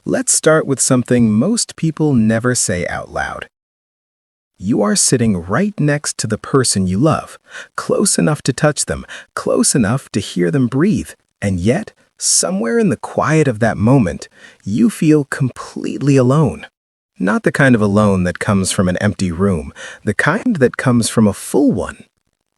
Let's start with something most people never say out loud. You are sitting right next to the person you love, close enough to touch them, close enough to hear them breathe, and yet, somewhere in the quiet of that moment, you feel completely alone. Not the kind of alone that comes from an empty room, the kind that comes from a full one.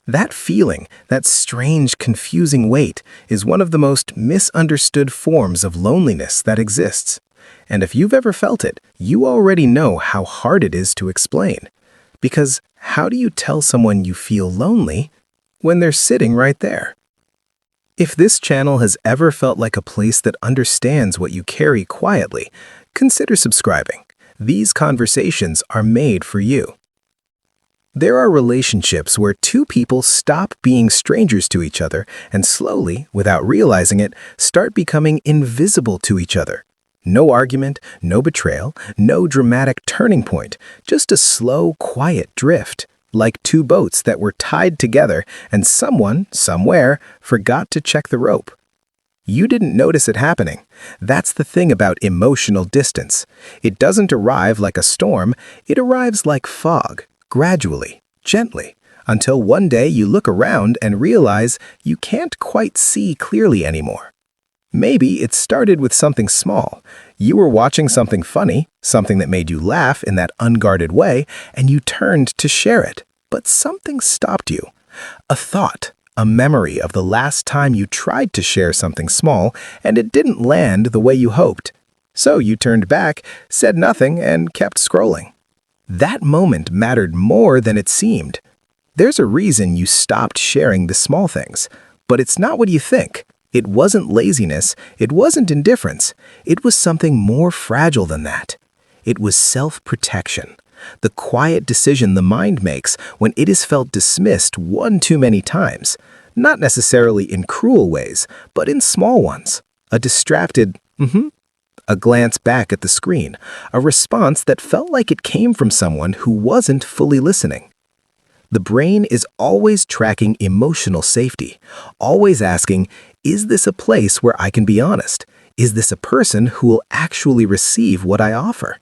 That feeling, that strange, confusing weight, is one of the most misunderstood forms of loneliness that exists. And if you've ever felt it, you already know how hard it is to explain. Because how do you tell someone you feel lonely when they're sitting right there? If this channel has ever felt like a place that understands what you carry quietly, consider subscribing. These conversations are made for you. There are relationships where two people stop being strangers to each other and slowly, without realizing it, start becoming invisible to each other. No argument, no betrayal, no dramatic turning point, just a slow, quiet drift, like two boats that were tied together and someone, somewhere, forgot to check the rope. You didn't notice it happening. That's the thing about emotional distance. It doesn't arrive like a storm, it arrives like fog, gradually, gently, until one day you look around and realize you can't quite see clearly anymore. Maybe it started with something small. You were watching something funny, something that made you laugh in that unguarded way, and you turned to share it. But something stopped you. A thought, a memory of the last time you tried to share something small, and it didn't land the way you hoped. So you turned back, said nothing, and kept scrolling. That moment mattered more than it seemed. There's a reason you stopped sharing the small things, but it's not what you think. It wasn't laziness, it wasn't indifference, it was something more fragile than that. It was self-protection, the quiet decision the mind makes when it is felt dismissed one too many times, not necessarily in cruel ways, but in small ones. A distracted, a glance back at the screen, a response that felt like it came from someone who wasn't fully listening. The brain is always tracking emotional safety, always asking, is this a place where I can be honest? Is this a person who will actually receive what I offer?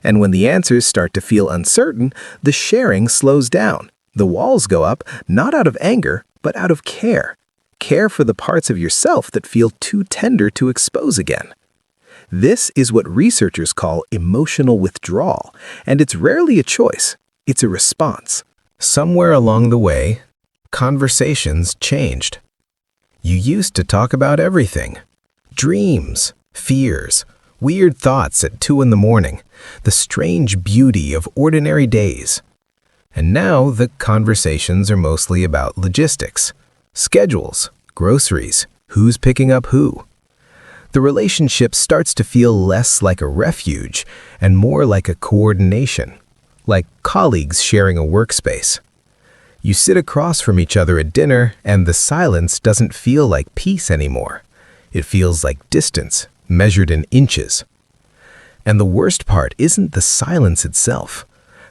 And when the answers start to feel uncertain, the sharing slows down. The walls go up, not out of anger, but out of care. Care for the parts of yourself that feel too tender to expose again. This is what researchers call emotional withdrawal, and it's rarely a choice. It's a response. Somewhere along the way, conversations changed. You used to talk about everything. Dreams, fears, weird thoughts at 2 in the morning, the strange beauty of ordinary days. And now the conversations are mostly about logistics, schedules, groceries, who's picking up who. The relationship starts to feel less like a refuge and more like a coordination, like colleagues sharing a workspace. You sit across from each other at dinner, and the silence doesn't feel like peace anymore. It feels like distance, measured in inches. And the worst part isn't the silence itself.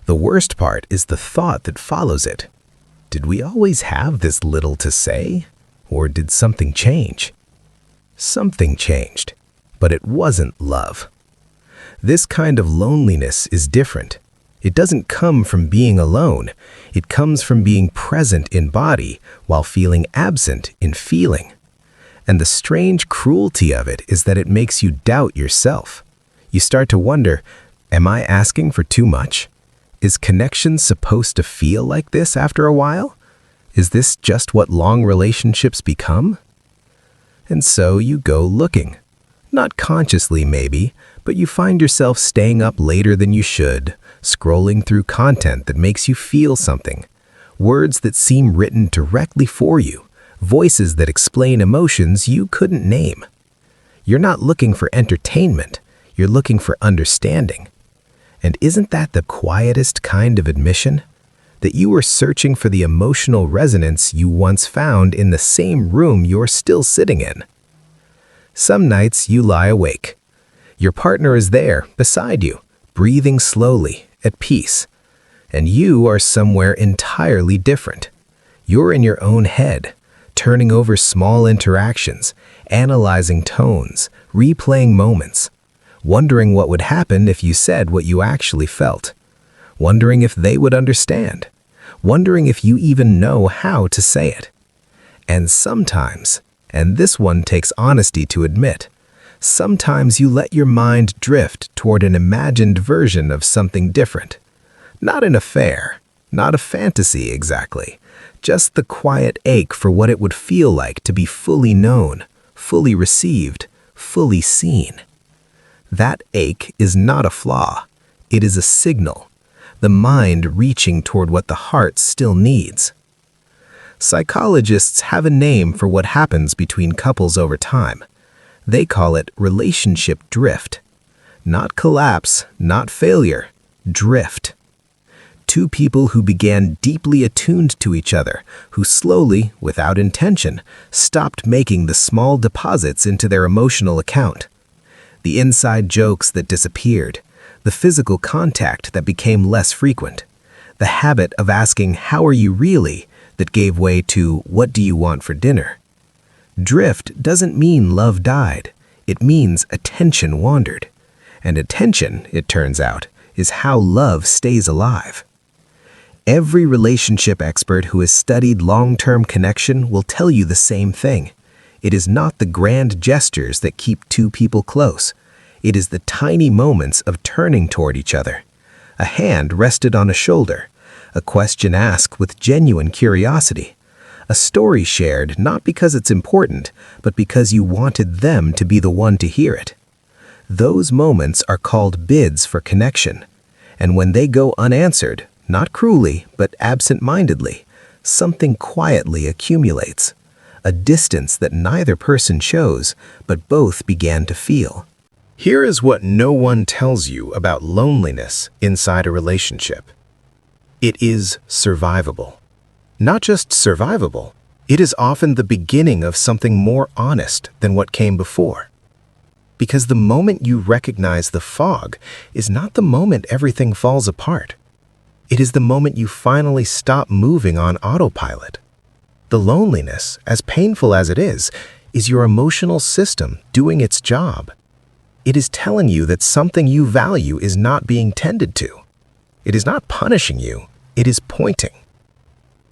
The worst part is the thought that follows it. Did we always have this little to say? Or did something change? Something changed, but it wasn't love. This kind of loneliness is different. It doesn't come from being alone. It comes from being present in body while feeling absent in feeling. And the strange cruelty of it is that it makes you doubt yourself. You start to wonder, am I asking for too much? Is connection supposed to feel like this after a while? Is this just what long relationships become? And so you go looking. Not consciously maybe, but you find yourself staying up later than you should, scrolling through content that makes you feel something, words that seem written directly for you, voices that explain emotions you couldn't name. You're not looking for entertainment, you're looking for understanding. And isn't that the quietest kind of admission? That you were searching for the emotional resonance you once found in the same room you're still sitting in. Some nights you lie awake. Your partner is there, beside you, breathing slowly, at peace. And you are somewhere entirely different. You're in your own head, turning over small interactions, analyzing tones, replaying moments. wondering what would happen if you said what you actually felt, wondering if they would understand, wondering if you even know how to say it. And sometimes, and this one takes honesty to admit, sometimes you let your mind drift toward an imagined version of something different. Not an affair, not a fantasy exactly, just the quiet ache for what it would feel like to be fully known, fully received, fully seen. That ache is not a flaw. It is a signal, the mind reaching toward what the heart still needs. Psychologists have a name for what happens between couples over time. They call it relationship drift. Not collapse, not failure, drift. Two people who began deeply attuned to each other, who slowly, without intention, stopped making the small deposits into their emotional account. The inside jokes that disappeared, the physical contact that became less frequent, the habit of asking, "How are you really?" that gave way to, "What do you want for dinner?" Drift doesn't mean love died. It means attention wandered. And attention, it turns out, is how love stays alive. Every relationship expert who has studied long-term connection will tell you the same thing. It is not the grand gestures that keep two people close. It is the tiny moments of turning toward each other. A hand rested on a shoulder, a question asked with genuine curiosity, a story shared not because it's important, but because you wanted them to be the one to hear it. Those moments are called bids for connection. And when they go unanswered, not cruelly, but absent-mindedly, something quietly accumulates. A distance that neither person chose, but both began to feel. Here is what no one tells you about loneliness inside a relationship. It is survivable. Not just survivable, it is often the beginning of something more honest than what came before. Because the moment you recognize the fog is not the moment everything falls apart. It is the moment you finally stop moving on autopilot. The loneliness, as painful as it is your emotional system doing its job. It is telling you that something you value is not being tended to. It is not punishing you, it is pointing.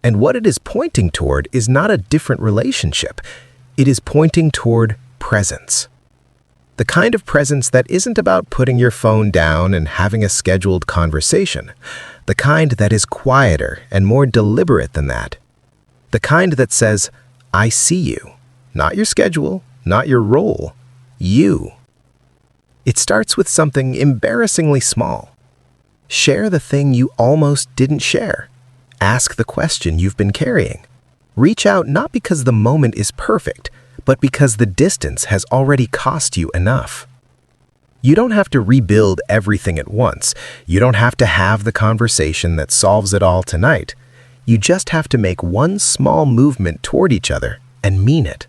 And what it is pointing toward is not a different relationship. It is pointing toward presence. The kind of presence that isn't about putting your phone down and having a scheduled conversation. The kind that is quieter and more deliberate than that. The kind that says, "I see you." Not your schedule, not your role. You. It starts with something embarrassingly small. Share the thing you almost didn't share. Ask the question you've been carrying. Reach out not because the moment is perfect, but because the distance has already cost you enough. You don't have to rebuild everything at once. You don't have to have the conversation that solves it all tonight. You just have to make one small movement toward each other and mean it.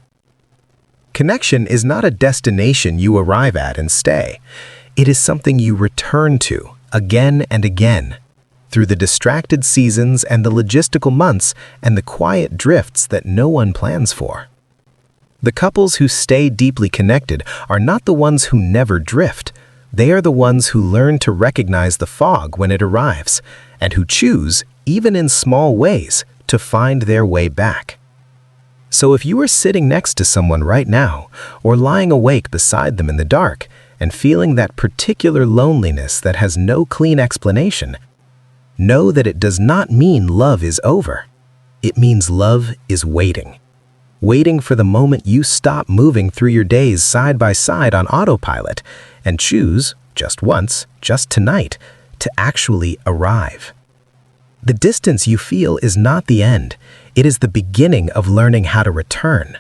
Connection is not a destination you arrive at and stay. It is something you return to again and again, through the distracted seasons and the logistical months and the quiet drifts that no one plans for. The couples who stay deeply connected are not the ones who never drift. They are the ones who learn to recognize the fog when it arrives, and who choose, even in small ways, to find their way back. So if you are sitting next to someone right now, or lying awake beside them in the dark, and feeling that particular loneliness that has no clean explanation, know that it does not mean love is over. It means love is waiting. Waiting for the moment you stop moving through your days side by side on autopilot and choose, just once, just tonight, to actually arrive. The distance you feel is not the end. It is the beginning of learning how to return.